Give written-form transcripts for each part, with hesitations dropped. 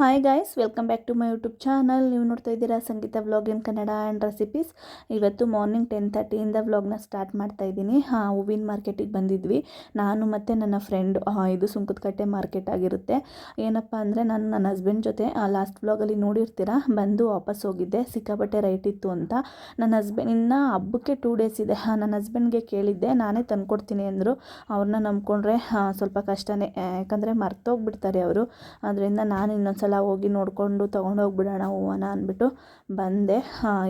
Hi guys, welcome back to my YouTube channel. ನೀವು ನೋಡ್ತಾ ಇದ್ದೀರಾ Sangeetha vlog in Kannada and recipes. ಇವತ್ತು ಮಾರ್ನಿಂಗ್ 10:30 ವ್ಲಾಗ್ನ ಸ್ಟಾರ್ಟ್ ಮಾಡ್ತಾ ಇದ್ದೀನಿ. ಹೂವಿನ ಮಾರ್ಕೆಟಿಗೆ ಬಂದಿದ್ವಿ ನಾನು ಮತ್ತು ನನ್ನ ಫ್ರೆಂಡ್. ಇದು ಸುಂಕದಕಟ್ಟೆ ಮಾರ್ಕೆಟ್ ಆಗಿರುತ್ತೆ. ಏನಪ್ಪ ಅಂದರೆ ನಾನು ನನ್ನ ಹಸ್ಬೆಂಡ್ ಜೊತೆ ಲಾಸ್ಟ್ ವ್ಲಾಗಲ್ಲಿ ನೋಡಿರ್ತೀರ, ಬಂದು ವಾಪಸ್ ಹೋಗಿದ್ದೆ. ಸಿಕ್ಕಾಪಟ್ಟೆ ರೈಟ್ ಇತ್ತು ಅಂತ. ನನ್ನ ಹಸ್ಬೆಂಡ್ ಇನ್ನು ಹಬ್ಬಕ್ಕೆ 2 days ಇದೆ. ನನ್ನ ಹಸ್ಬೆಂಡ್ಗೆ ಕೇಳಿದ್ದೆ, ನಾನೇ ತಂದುಕೊಡ್ತೀನಿ ಅಂದರು. ಅವ್ರನ್ನ ನಂಬ್ಕೊಂಡ್ರೆ ಸ್ವಲ್ಪ ಕಷ್ಟನೇ, ಯಾಕಂದರೆ ಮರ್ತೋಗ್ಬಿಡ್ತಾರೆ ಅವರು. ಅದರಿಂದ ನಾನು ಇನ್ನೊಂದ್ಸಲ ಹೋಗಿ ನೋಡಿಕೊಂಡು ತೊಗೊಂಡೋಗ್ಬಿಡೋಣ ಹೂವನ ಅಂದ್ಬಿಟ್ಟು ಬಂದೆ.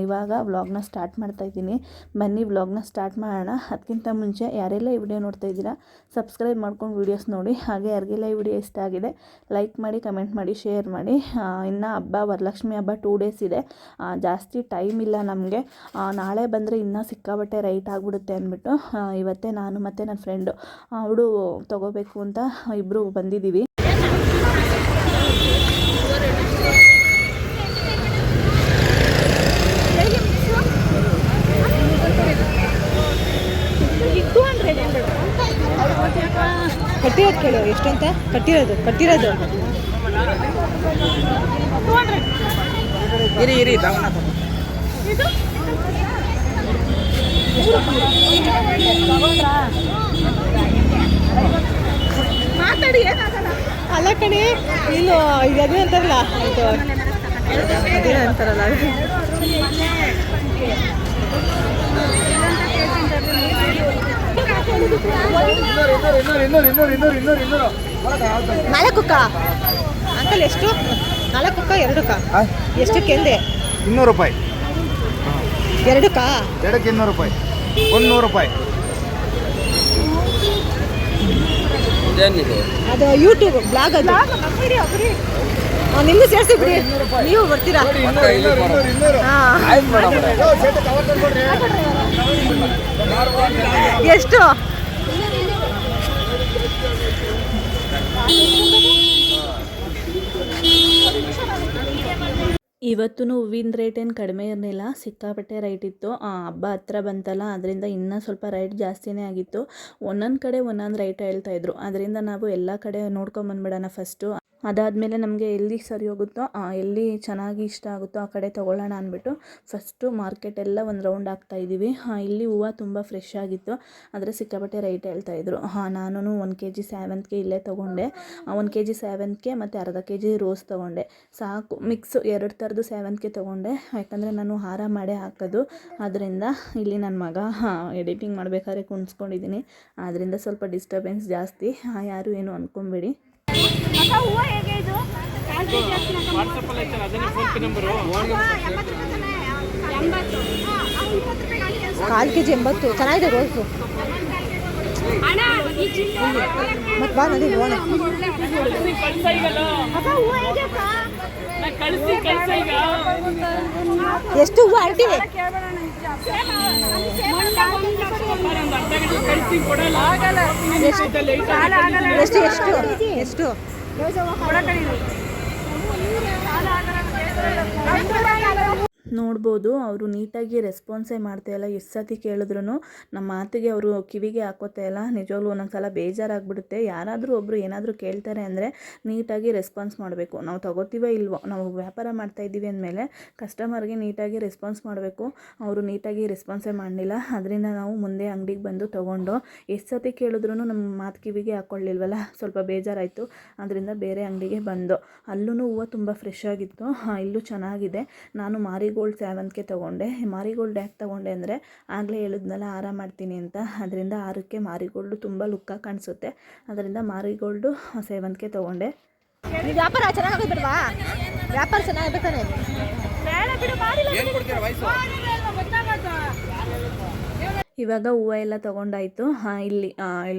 ಇವಾಗ ವ್ಲಾಗ್ನ ಸ್ಟಾರ್ಟ್ ಮಾಡ್ತಾಯಿದ್ದೀನಿ. ಬನ್ನಿ ವ್ಲಾಗ್ನ ಸ್ಟಾರ್ಟ್ ಮಾಡೋಣ. ಅದಕ್ಕಿಂತ ಮುಂಚೆ ಯಾರೆಲ್ಲ ಈ ವಿಡಿಯೋ ನೋಡ್ತಾ ಇದ್ದೀರಾ ಸಬ್ಸ್ಕ್ರೈಬ್ ಮಾಡ್ಕೊಂಡು ವೀಡಿಯೋಸ್ ನೋಡಿ. ಹಾಗೆ ಯಾರಿಗೆಲ್ಲ ಈ ವಿಡಿಯೋ ಇಷ್ಟ ಆಗಿದೆ ಲೈಕ್ ಮಾಡಿ, ಕಮೆಂಟ್ ಮಾಡಿ, ಶೇರ್ ಮಾಡಿ. ಇನ್ನು ಹಬ್ಬ, ವರಲಕ್ಷ್ಮಿ ಹಬ್ಬ 2 days ಇದೆ. ಜಾಸ್ತಿ ಟೈಮ್ ಇಲ್ಲ ನಮಗೆ. ನಾಳೆ ಬಂದರೆ ಇನ್ನೂ ಸಿಕ್ಕಾಬಟ್ಟೆ ರೈಟ್ ಆಗಿಬಿಡುತ್ತೆ ಅಂದ್ಬಿಟ್ಟು ಇವತ್ತೇ ನಾನು ಮತ್ತು ನನ್ನ ಫ್ರೆಂಡು ಅವಳು ತೊಗೋಬೇಕು ಅಂತ ಇಬ್ಬರು ಬಂದಿದ್ದೀವಿ. ಕಟ್ಟಿರೋದು ಕೇಳು, ಎಷ್ಟಂತ ಕಟ್ಟಿರೋದು ಇರಿ ಮಾತಾಡಿ. ಅಲ್ಲ ಕಣೆ, ನೀನು ಇದು ಅಂತಾರಲ್ಲ, ಇದು ಅದೇ ಅಂತಾರಲ್ಲ, ನಾಲ್ಕಕ್ಕ ಅಂಕಲ್ ಎಷ್ಟು? 4ಕ್ಕ 2ಕ್ಕ ಎಷ್ಟಕ್ಕೆ ಎಂದೆ? 200 ರೂಪಾಯಿ. 2ಕ್ಕ 200 ರೂಪಾಯಿ, 100 ರೂಪಾಯಿ. ಅದು ಯೂಟ್ಯೂಬ್ ಬ್ಲಾಗ್, ಅದು ನಿಮ್ಮದು ಸೇರಿಸಿ ಬಿಡಿ, ನೀವು ಬರ್ತೀರಾ? ಎಷ್ಟು? ಇವತ್ತೂ ಹೂವಿನ ರೇಟ್ ಏನು ಕಡಿಮೆ ಇರಲಿಲ್ಲ, ಸಿಕ್ಕಾಪಟ್ಟೆ ರೈಟ್ ಇತ್ತು. ಹಬ್ಬ ಹತ್ರ ಬಂತಲ್ಲ, ಅದರಿಂದ ಇನ್ನೂ ಸ್ವಲ್ಪ ರೈಟ್ ಜಾಸ್ತಿನೇ ಆಗಿತ್ತು. ಒಂದೊಂದು ಕಡೆ ಒಂದೊಂದು ರೈಟ್ ಹೇಳ್ತಾಯಿದ್ರು. ಅದರಿಂದ ನಾವು ಎಲ್ಲ ಕಡೆ ನೋಡ್ಕೊಂಬಂದ್ಬಿಡೋಣ ಫಸ್ಟು. ಅದಾದಮೇಲೆ ನಮಗೆ ಎಲ್ಲಿ ಸರಿ ಹೋಗುತ್ತೋ, ಎಲ್ಲಿ ಚೆನ್ನಾಗಿ ಇಷ್ಟ ಆಗುತ್ತೋ ಆ ಕಡೆ ತೊಗೊಳ್ಳೋಣ ಅಂದ್ಬಿಟ್ಟು ಫಸ್ಟು ಮಾರ್ಕೆಟೆಲ್ಲ ಒಂದು ರೌಂಡ್ ಹಾಕ್ತಾಯಿದ್ದೀವಿ. ಇಲ್ಲಿ ಹೂವು ತುಂಬ ಫ್ರೆಶ್ ಆಗಿತ್ತು, ಆದರೆ ಸಿಕ್ಕಾಪಟ್ಟೆ ರೈಟ್ ಹೇಳ್ತಾಯಿದ್ರು. ನಾನು 1 kg ಸೇವಂತಿಗೆ ಇಲ್ಲೇ ತೊಗೊಂಡೆ. 1 kg ಸೇವಂತಿಗೆ ಮತ್ತು ಅರ್ಧ kg ರೋಸ್ ತೊಗೊಂಡೆ. ಸಾಕು, ಮಿಕ್ಸು 2 ಥರದ್ದು ಸೇವಂತಿಗೆ ತೊಗೊಂಡೆ, ಯಾಕಂದರೆ ನಾನು ಹಾರ ಮಾಡೇ ಹಾಕೋದು. ಆದ್ದರಿಂದ ಇಲ್ಲಿ ನನ್ನ ಮಗ ಎಡಿಟಿಂಗ್ ಮಾಡಬೇಕಾದ್ರೆ ಕುಣಿಸ್ಕೊಂಡಿದ್ದೀನಿ. ಆದ್ದರಿಂದ ಸ್ವಲ್ಪ ಡಿಸ್ಟರ್ಬೆನ್ಸ್ ಜಾಸ್ತಿ, ಯಾರು ಏನು ಅಂದ್ಕೊಂಬೇಡಿ. ಹೂವು ಹೇಗೆ ಇದು? 1 kg 80. ಚೆನ್ನಾಗಿದೆ ರೋಸು. ಮತ್ತೆ ಬಾ ನದಿ ಹೋಗೋಣ. ಎಷ್ಟು ಹೂವು ಆಂಟಿ? ಎಷ್ಟು? ನೋಡ್ಬೋದು, ಅವರು ನೀಟಾಗಿ ರೆಸ್ಪಾನ್ಸೇ ಮಾಡ್ತಾಯಿಲ್ಲ. ಎಷ್ಟು ಸತಿ ಕೇಳಿದ್ರು ನಮ್ಮ ಮಾತಿಗೆ ಅವರು ಕಿವಿಗೆ ಹಾಕೋತಾ ಇಲ್ಲ. ನಿಜವಾಗ್ಲೂ ಒಂದೊಂದು ಸಲ ಬೇಜಾರಾಗ್ಬಿಡುತ್ತೆ. ಯಾರಾದರೂ ಒಬ್ಬರು ಏನಾದರೂ ಕೇಳ್ತಾರೆ ಅಂದರೆ ನೀಟಾಗಿ ರೆಸ್ಪಾನ್ಸ್ ಮಾಡಬೇಕು. ನಾವು ತೊಗೋತೀವೋ ಇಲ್ವೋ, ನಾವು ವ್ಯಾಪಾರ ಮಾಡ್ತಾಯಿದ್ದೀವಿ ಅಂದಮೇಲೆ ಕಸ್ಟಮರ್ಗೆ ನೀಟಾಗಿ ರೆಸ್ಪಾನ್ಸ್ ಮಾಡಬೇಕು. ಅವರು ನೀಟಾಗಿ ರೆಸ್ಪಾನ್ಸೇ ಮಾಡಲಿಲ್ಲ. ಅದರಿಂದ ನಾವು ಮುಂದೆ ಅಂಗಡಿಗೆ ಬಂದು ತೊಗೊಂಡು ಎಷ್ಟು ಸತಿ ಕೇಳಿದ್ರು ನಮ್ಮ ಮಾತು ಕಿವಿಗೆ ಹಾಕ್ಕೊಳ್ಳಿಲ್ವಲ್ಲ, ಸ್ವಲ್ಪ ಬೇಜಾರಾಯಿತು. ಅದರಿಂದ ಬೇರೆ ಅಂಗಡಿಗೆ ಬಂದು ಅಲ್ಲೂ ಹೂವು ತುಂಬ ಫ್ರೆಶ್ ಆಗಿತ್ತು. ಇಲ್ಲೂ ಚೆನ್ನಾಗಿದೆ. ನಾನು ಮಾರಿಗೋಲ್ಡ್ ಸೇವಂತಿಗೆ ತೊಗೊಂಡೆ. ಮಾರಿಗೋಲ್ಡ್ ಯಾಕೆ ತೊಗೊಂಡೆ ಅಂದರೆ ಆಗಲೇ ಹೇಳಿದ್ನಲ್ಲ ಹಾರ ಮಾಡ್ತೀನಿ ಅಂತ, ಅದರಿಂದ ಹಾರಕ್ಕೆ ಮಾರಿಗೋಲ್ಡು ತುಂಬ ಲುಕ್ಕಾಗಿ ಕಾಣಿಸುತ್ತೆ. ಅದರಿಂದ ಮಾರಿಗೋಲ್ಡು ಸೇವಂತಿಗೆ ತೊಗೊಂಡೆ. ವ್ಯಾಪಾರ ಚೆನ್ನಾಗಿಬಿಡ್ವಾ? ವ್ಯಾಪಾರ ಚೆನ್ನಾಗಿರ್ಬೇಕಾನೆ. ಇವಾಗ ಹೂವು ಎಲ್ಲ ತೊಗೊಂಡಾಯಿತು. ಇಲ್ಲಿ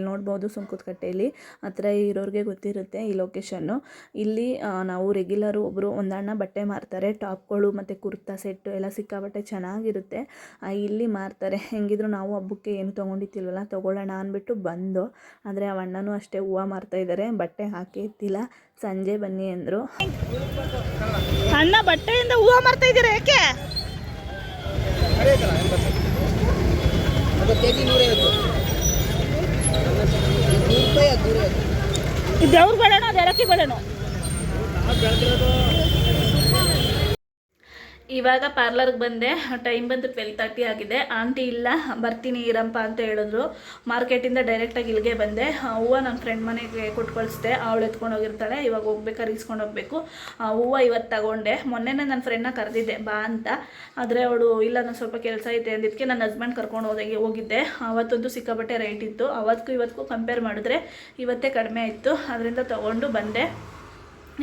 ನೋಡ್ಬೋದು, ಸುಂಕದಕಟ್ಟೆಯಲ್ಲಿ ಹತ್ರ ಇರೋರಿಗೆ ಗೊತ್ತಿರುತ್ತೆ ಈ ಲೊಕೇಶನ್ನು. ಇಲ್ಲಿ ನಾವು ರೆಗ್ಯುಲರು ಒಬ್ಬರು ಒಂದಣ್ಣ ಬಟ್ಟೆ ಮಾರ್ತಾರೆ, ಟಾಪ್ಗಳು ಮತ್ತು ಕುರ್ತಾ ಸೆಟ್ಟು ಎಲ್ಲ ಸಿಕ್ಕಾಬಟ್ಟೆ ಚೆನ್ನಾಗಿರುತ್ತೆ. ಇಲ್ಲಿ ಮಾರ್ತಾರೆ. ಹೆಂಗಿದ್ರು ನಾವು ಹಬ್ಬಕ್ಕೆ ಏನು ತೊಗೊಂಡಿತ್ತಿಲ್ವಲ್ಲ, ತೊಗೊಳ್ಳೋಣ ಅಂದ್ಬಿಟ್ಟು ಬಂದು. ಆದರೆ ಆ ಅಣ್ಣನೂ ಅಷ್ಟೇ ಹೂವು ಮಾರ್ತಾಯಿದ್ದಾರೆ. ಬಟ್ಟೆ ಹಾಕಿ ಎತ್ತಿಲ್ಲ, ಸಂಜೆ ಬನ್ನಿ ಅಂದರು. ಅಣ್ಣ ಬಟ್ಟೆಯಿಂದ ಹೂವು ಮಾರ್ತಾಯಿದ್ದೀರಾ? ಯಾಕೆ? ಇದು ದೇವ್ರು ಬೇಡನೋ ಅದು ಎಲಕ್ಕಿ ಬೇಡನೋ? ಇವಾಗ ಪಾರ್ಲರ್ಗೆ ಬಂದೆ. ಟೈಮ್ ಬಂದು 12:30 ಆಗಿದೆ. ಆಂಟಿ ಇಲ್ಲ, ಬರ್ತೀನಿ ಇರಪ್ಪ ಅಂತ ಹೇಳಿದ್ರು. ಮಾರ್ಕೆಟಿಂದ ಡೈರೆಕ್ಟಾಗಿ ಇಲ್ಲಿಗೆ ಬಂದೆ. ಹೂವು ನನ್ನ ಫ್ರೆಂಡ್ ಮನೆಗೆ ಕೊಟ್ಟು ಕಳಿಸ್ದೆ, ಅವಳು ಎತ್ಕೊಂಡು ಹೋಗಿರ್ತಾಳೆ. ಇವಾಗ ಹೋಗ್ಬೇಕಾದ್ರೆ ಇಸ್ಕೊಂಡು ಹೋಗ್ಬೇಕು. ಹೂವು ಇವತ್ತು ತಗೊಂಡೆ. ಮೊನ್ನೆನೇ ನನ್ನ ಫ್ರೆಂಡ್ನ ಕರೆದಿದ್ದೆ ಬಾ ಅಂತ, ಆದರೆ ಅವಳು ಇಲ್ಲ ನಾನು ಸ್ವಲ್ಪ ಕೆಲಸ ಐತೆ ಅಂದಿದ್ದಕ್ಕೆ ನನ್ನ ಹಸ್ಬೆಂಡ್ ಕರ್ಕೊಂಡು ಹೋಗಿದ್ದೆ. ಅವತ್ತೊಂದು ಸಿಕ್ಕಾಪಟ್ಟೆ ರೇಟ್ ಇತ್ತು. ಅವತ್ತಿಗೂ ಇವತ್ತಿಗೂ ಕಂಪೇರ್ ಮಾಡಿದ್ರೆ ಇವತ್ತೇ ಕಡಿಮೆ ಇತ್ತು, ಅದರಿಂದ ತೊಗೊಂಡು ಬಂದೆ.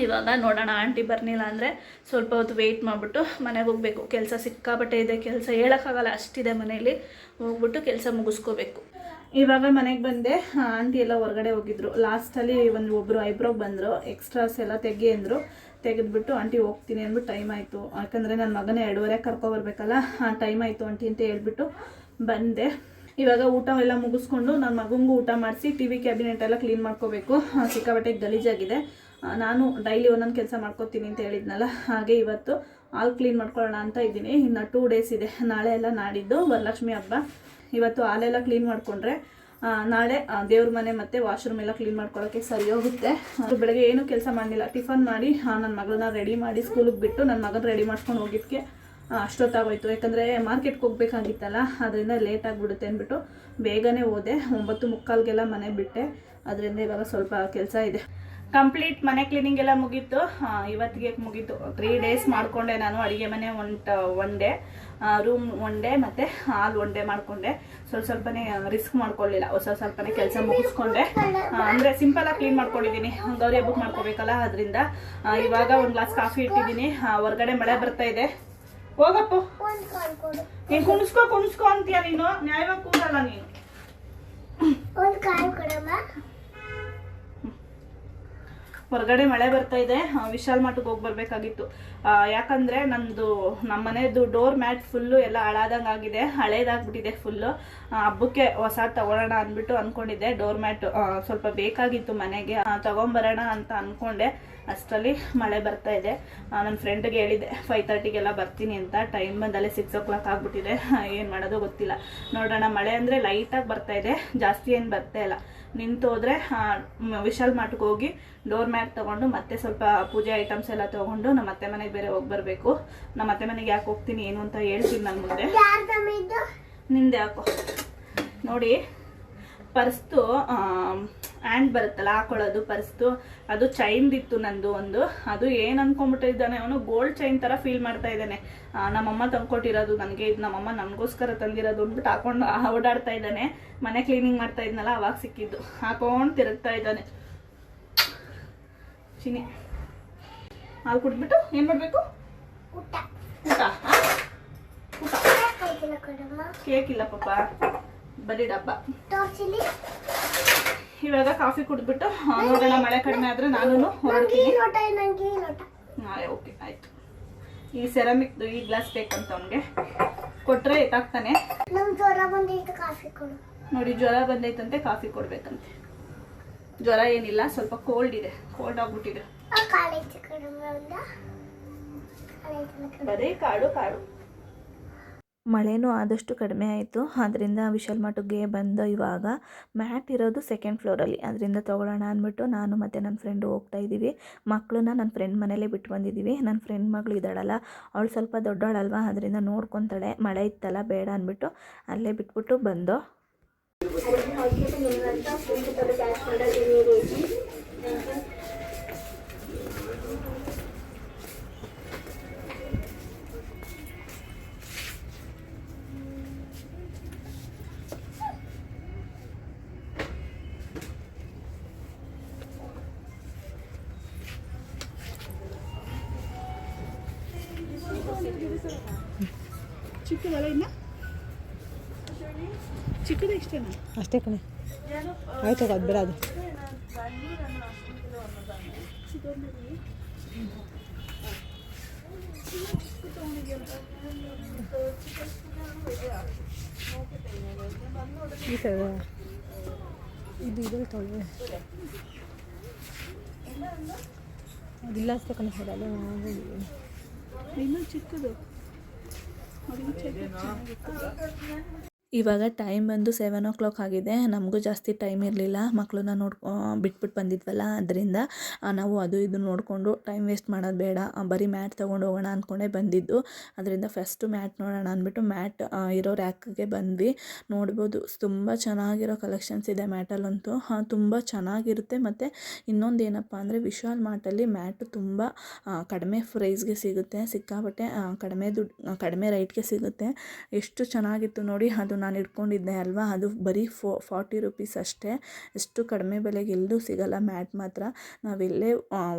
ಇವಾಗ ನೋಡೋಣ, ಆಂಟಿ ಬರ್ನಿಲ್ಲ ಅಂದರೆ ಸ್ವಲ್ಪ ಹೊತ್ತು ವೆಯ್ಟ್ ಮಾಡಿಬಿಟ್ಟು ಮನೆಗೆ ಹೋಗಬೇಕು. ಕೆಲಸ ಸಿಕ್ಕಾಪಟ್ಟೆ ಇದೆ, ಕೆಲಸ ಹೇಳೋಕ್ಕಾಗಲ್ಲ ಅಷ್ಟಿದೆ ಮನೇಲಿ. ಹೋಗ್ಬಿಟ್ಟು ಕೆಲಸ ಮುಗಿಸ್ಕೋಬೇಕು. ಇವಾಗ ಮನೆಗೆ ಬಂದೆ. ಆಂಟಿ ಎಲ್ಲ ಹೊರಗಡೆ ಹೋಗಿದ್ರು. ಲಾಸ್ಟಲ್ಲಿ ಒಬ್ಬರು ಐಬ್ರೋಗೆ ಬಂದರು. ಎಕ್ಸ್ಟ್ರಾಸ್ ಎಲ್ಲ ತೆಗಿ ಅಂದರು. ತೆಗೆದ್ಬಿಟ್ಟು ಆಂಟಿ ಹೋಗ್ತೀನಿ ಅಂದ್ಬಿಟ್ಟು ಟೈಮ್ ಆಯಿತು, ಯಾಕಂದರೆ ನನ್ನ ಮಗನ 2:30 ಕರ್ಕೊಬರ್ಬೇಕಲ್ಲ. ಟೈಮ್ ಆಯಿತು ಆಂಟಿ ಅಂತ ಹೇಳ್ಬಿಟ್ಟು ಬಂದೆ. ಇವಾಗ ಊಟ ಎಲ್ಲ ಮುಗಿಸ್ಕೊಂಡು ನನ್ನ ಮಗಂಗೂ ಊಟ ಮಾಡಿಸಿ ಟಿ ವಿ ಕ್ಯಾಬಿನೆಟ್ ಎಲ್ಲ ಕ್ಲೀನ್ ಮಾಡ್ಕೋಬೇಕು. ಸಿಕ್ಕಾಪಟ್ಟೆ ಗಲೀಜಾಗಿದೆ. ನಾನು ಡೈಲಿ ಒಂದೊಂದು ಕೆಲಸ ಮಾಡ್ಕೋತೀನಿ ಅಂತ ಹೇಳಿದ್ನಲ್ಲ, ಹಾಗೆ ಇವತ್ತು ಹಾಲ್ ಕ್ಲೀನ್ ಮಾಡ್ಕೊಳ್ಳೋಣ ಅಂತ ಇದ್ದೀನಿ. ಇನ್ನು 2 ಡೇಸ್ ಇದೆ, ನಾಳೆ ಎಲ್ಲ ನಾಡಿದ್ದು ವರಲಕ್ಷ್ಮಿ ಹಬ್ಬ. ಇವತ್ತು ಹಾಲೆಲ್ಲ ಕ್ಲೀನ್ ಮಾಡಿಕೊಂಡ್ರೆ ನಾಳೆ ದೇವ್ರ ಮನೆ ಮತ್ತು ವಾಶ್ರೂಮ್ ಎಲ್ಲ ಕ್ಲೀನ್ ಮಾಡ್ಕೊಳ್ಳೋಕ್ಕೆ ಸರಿ ಹೋಗುತ್ತೆ. ಬೆಳಗ್ಗೆ ಏನೂ ಕೆಲಸ ಮಾಡಲಿಲ್ಲ. ಟಿಫನ್ ಮಾಡಿ ನನ್ನ ಮಗಳನ್ನ ರೆಡಿ ಮಾಡಿ ಸ್ಕೂಲಿಗೆ ಬಿಟ್ಟು ನನ್ನ ಮಗನ ರೆಡಿ ಮಾಡ್ಕೊಂಡು ಹೋಗಿದ್ದಕ್ಕೆ ಅಷ್ಟೊತ್ತಾಗೋಯ್ತು. ಯಾಕಂದರೆ ಮಾರ್ಕೆಟ್ಗೆ ಹೋಗ್ಬೇಕಾಗಿತ್ತಲ್ಲ, ಅದರಿಂದ ಲೇಟ್ ಆಗಿಬಿಡುತ್ತೆ ಅಂದ್ಬಿಟ್ಟು ಬೇಗನೆ ಹೋದೆ. 9:45ಗೆಲ್ಲ ಮನೆ ಬಿಟ್ಟೆ. ಅದರಿಂದ ಇವಾಗ ಸ್ವಲ್ಪ ಕೆಲಸ ಇದೆ. ಕಂಪ್ಲೀಟ್ ಮನೆ ಕ್ಲೀನಿಂಗ್ ಎಲ್ಲ ಮುಗೀತು. ಇವತ್ತಿಗೆ ಮುಗೀತು. 3 ಡೇಸ್ ಮಾಡಿಕೊಂಡೆ ನಾನು. ಅಡುಗೆ ಮನೆ ಒನ್ ಡೇ, ರೂಮ್ 1 ಡೇ ಮತ್ತು ಹಾಲ್ 1 ಡೇ ಮಾಡಿಕೊಂಡೆ. ಸ್ವಲ್ಪನೇ ರಿಸ್ಕ್ ಮಾಡ್ಕೊಳ್ಳಿಲ್ಲ, ಸ್ವಲ್ಪನೇ ಕೆಲಸ ಮುಗಿಸ್ಕೊಂಡೆ. ಅಂದರೆ ಸಿಂಪಲಾಗಿ ಕ್ಲೀನ್ ಮಾಡ್ಕೊಂಡಿದ್ದೀನಿ. ಗೌರಿ ಹಬ್ಬಕ್ಕೆ ಮಾಡ್ಕೋಬೇಕಲ್ಲ, ಅದರಿಂದ. ಇವಾಗ 1 ಗ್ಲಾಸ್ ಕಾಫಿ ಇಟ್ಟಿದ್ದೀನಿ. ಹೊರಗಡೆ ಮಳೆ ಬರ್ತಾ ಇದೆ. ಹೋಗಪ್ಪ, ನೀನು ಕುಣಿಸ್ಕೊ ಅಂತೀಯ ನೀನು. ನ್ಯಾಯವಾಗಿ ಕೂರಲ್ಲ ನೀನು. ಹೊರಗಡೆ ಮಳೆ ಬರ್ತಾ ಇದೆ. ವಿಶಾಲ್ ಮಾರ್ಟ್ಗೆ ಹೋಗಿ ಬರಬೇಕಾಗಿತ್ತು. ಯಾಕಂದರೆ ನಮ್ಮ ಮನೆಯದು ಡೋರ್ ಮ್ಯಾಟ್ ಫುಲ್ಲು ಎಲ್ಲ ಹಾಳಾದಂಗೆ ಆಗಿದೆ, ಹಳೇದಾಗ್ಬಿಟ್ಟಿದೆ ಫುಲ್ಲು. ಹಬ್ಬಕ್ಕೆ ಹೊಸ ತಗೊಳ್ಳೋಣ ಅಂದ್ಬಿಟ್ಟು ಅಂದ್ಕೊಂಡಿದ್ದೆ. ಡೋರ್ ಮ್ಯಾಟ್ ಸ್ವಲ್ಪ ಬೇಕಾಗಿತ್ತು ಮನೆಗೆ, ತೊಗೊಂಬರೋಣ ಅಂತ ಅಂದ್ಕೊಂಡೆ. ಅಷ್ಟರಲ್ಲಿ ಮಳೆ ಬರ್ತಾ ಇದೆ. ನನ್ನ ಫ್ರೆಂಡ್ಗೆ ಹೇಳಿದ್ದೆ 5:30ಗೆಲ್ಲ ಬರ್ತೀನಿ ಅಂತ. ಟೈಮ್ ಬಂದಲ್ಲೇ 6 o'clock ಆಗಿಬಿಟ್ಟಿದೆ. ಏನು ಮಾಡೋದು ಗೊತ್ತಿಲ್ಲ. ನೋಡೋಣ. ಮಳೆ ಅಂದರೆ ಲೈಟಾಗಿ ಬರ್ತಾ ಇದೆ, ಜಾಸ್ತಿ ಏನು ಬರ್ತಾ ಇಲ್ಲ. ನಿಂತೋದ್ರೆ ವಿಶಾಲ್ ಮಾರ್ಟ್ಗೆ ಹೋಗಿ ಡೋರ್ ಮ್ಯಾಟ್ ತೊಗೊಂಡು ಮತ್ತೆ ಸ್ವಲ್ಪ ಪೂಜೆ ಐಟಮ್ಸ್ ಎಲ್ಲ ತೊಗೊಂಡು ನಮ್ಮ ಅತ್ತೆ ಮನೆಗೆ ಬೇರೆ ಹೋಗಿ ಬರಬೇಕು. ನಮ್ಮ ಅತ್ತೆ ಮನೆಗೆ ಯಾಕೆ ಹೋಗ್ತೀನಿ ಏನು ಅಂತ ಹೇಳ್ತೀನಿ ನಾನು ಮುಂದೆ. ನಿಂದೆ ಹಾಕೋ ನೋಡಿ. ಪರ್ಸ್ತು ಹ್ಯಾಂಡ್ ಬರುತ್ತಲ್ಲ ಹಾಕೊಳ್ಳೋದು ಪರ್ಸ್ತು, ಅದು ಚೈನ್ದಿತ್ತು ನಂದು ಒಂದು. ಅದು ಏನು ಅಂದ್ಕೊಂಡ್ಬಿಟ್ಟಿದ್ದಾನೆ ಅವನು, ಗೋಲ್ಡ್ ಚೈನ್ ಥರ ಫೀಲ್ ಮಾಡ್ತಾ ಇದ್ದಾನೆ. ನಮ್ಮಮ್ಮ ತಂದ್ಕೊಟ್ಟಿರೋದು ನನಗೆ, ಇದು ನಮ್ಮಮ್ಮ ನನಗೋಸ್ಕರ ತಂದಿರೋದು ಅಂದ್ಬಿಟ್ಟು ಹಾಕೊಂಡು ಓಡಾಡ್ತಾ ಇದ್ದಾನೆ. ಮನೆ ಕ್ಲೀನಿಂಗ್ ಮಾಡ್ತಾ ಇದ್ನಲ್ಲ ಅವಾಗ ಸಿಕ್ಕಿದ್ದು. ಹಾಕೊಂಡು ತಿರುಗ್ತಾ ಇದ್ದಾನೆ. ಚಿನಿ ಹಾಲು ಕುಡಿದ್ಬಿಟ್ಟು ಏನು ಮಾಡಬೇಕು? ಊಟ. ಕೇಕ್ ಇಲ್ಲ ಪಾಪ, ಬರೀ ಡಬ್ಬ. ಇವಾಗ ಕಾಫಿ ಕುಡಿದ್ಬಿಟ್ಟು ನೋಡೋಣ. ಮಳೆ ಕಡಿಮೆ ಆದ್ರೆ ನಾನು ಹೊರಡ್ತೀನಿ. ಓಕೆ ಆಯ್ತು. ಈ ಸೆರಾಮಿಕ್ದು ಈ ಗ್ಲಾಸ್ ಬೇಕಂತ ಅವನಿಗೆ ಕೊಟ್ರೆ ಎತ್ತಾಗ್ತಾನೆ. ನೋಡಿ ಜ್ವರ ಬಂದೈತಂತೆ, ಕಾಫಿ ಕೊಡ್ಬೇಕಂತೆ. ಜ್ವರ ಏನಿಲ್ಲ, ಸ್ವಲ್ಪ ಕೋಲ್ಡ್ ಇದೆ, ಕೋಲ್ಡ್ ಆಗ್ಬಿಟ್ಟಿದೆ. ಬರೀ ಕಾಡು. ಮಳೆನೂ ಆದಷ್ಟು ಕಡಿಮೆ ಆಯಿತು. ಅದರಿಂದ ವಿಶಾಲ್ ಮಾರ್ಟ್ಗೆ ಬಂದು ಇವಾಗ ಮ್ಯಾಟ್ ಇರೋದು 2nd ಫ್ಲೋರಲ್ಲಿ, ಅದರಿಂದ ತೊಗೊಳ್ಳೋಣ ಅಂದ್ಬಿಟ್ಟು ನಾನು ಮತ್ತು ನನ್ನ ಫ್ರೆಂಡು ಹೋಗ್ತಾ ಇದ್ದೀವಿ. ಮಕ್ಕಳನ್ನ ನನ್ನ ಫ್ರೆಂಡ್ ಮನೇಲೇ ಬಿಟ್ಟು ಬಂದಿದ್ದೀವಿ. ನನ್ನ ಫ್ರೆಂಡ್ ಮಗಳು ಇದ್ದಾಳಲ್ಲ, ಅವಳು ಸ್ವಲ್ಪ ದೊಡ್ಡವಳಲ್ವ, ಅದರಿಂದ ನೋಡ್ಕೊತಾಳೆ. ಮಳೆ ಇತ್ತಲ್ಲ ಬೇಡ ಅಂದ್ಬಿಟ್ಟು ಅಲ್ಲೇ ಬಿಟ್ಬಿಟ್ಟು ಬಂದು. ಚಿಕ್ಕದಲ್ಲ ಇನ್ನ ಚಿಕ್ಕದ ಇಷ್ಟೇನಾ? ಅಷ್ಟೇ ಕಣೆ. ಆಯ್ತು ಅದು ಬೇಡ. ಅದು ಈ ಥರ ಇದು ಇದ್ರಲ್ಲಿ ತೊಳೆ ಅದಿಲ್ಲ ಅಷ್ಟೇ ಕಣೆ. ಅಲ್ಲ ಇನ್ನೂ ಚಿಕ್ಕದು. ಇವಾಗ ಟೈಮ್ ಬಂದು 7 ಆಗಿದೆ. ನಮಗೂ ಜಾಸ್ತಿ ಟೈಮ್ ಇರಲಿಲ್ಲ, ಮಕ್ಕಳನ್ನ ಬಿಟ್ಬಿಟ್ಟು ಬಂದಿದ್ವಲ್ಲ, ಅದರಿಂದ ನಾವು ಅದು ಇದು ನೋಡಿಕೊಂಡು ಟೈಮ್ ವೇಸ್ಟ್ ಮಾಡೋದು ಬೇಡ, ಬರೀ ಮ್ಯಾಟ್ ತೊಗೊಂಡು ಹೋಗೋಣ ಅಂದ್ಕೊಂಡೇ ಬಂದಿದ್ದು. ಅದರಿಂದ ಫಸ್ಟು ಮ್ಯಾಟ್ ನೋಡೋಣ ಅಂದ್ಬಿಟ್ಟು ಮ್ಯಾಟ್ ಇರೋ ರ್ಯಾಕ್ಗೆ ಬಂದ್ವಿ. ನೋಡ್ಬೋದು ತುಂಬ ಚೆನ್ನಾಗಿರೋ ಕಲೆಕ್ಷನ್ಸ್ ಇದೆ ಮ್ಯಾಟಲ್ಲಂತೂ, ತುಂಬ ಚೆನ್ನಾಗಿರುತ್ತೆ. ಮತ್ತು ಇನ್ನೊಂದು ಏನಪ್ಪ ಅಂದರೆ ವಿಶಾಲ್ ಮಾರ್ಟಲ್ಲಿ ಮ್ಯಾಟು ತುಂಬ ಕಡಿಮೆ ಪ್ರೈಸ್ಗೆ ಸಿಗುತ್ತೆ, ಸಿಕ್ಕಾಪಟ್ಟೆ ಕಡಿಮೆ ರೈಟ್ಗೆ ಸಿಗುತ್ತೆ. ಎಷ್ಟು ಚೆನ್ನಾಗಿತ್ತು ನೋಡಿ. ಅದು ನಾನು ಇಟ್ಕೊಂಡಿದ್ದೆ ಅಲ್ವಾ, ಅದು ಬರೀ 40 ರೂಪೀಸ್ ಅಷ್ಟೇ. ಎಷ್ಟು ಕಡಿಮೆ ಬೆಲೆಗೆ ಎಲ್ಲೂ ಸಿಗಲ್ಲ ಮ್ಯಾಟ್ ಮಾತ್ರ. ನಾವೆಲ್ಲೇ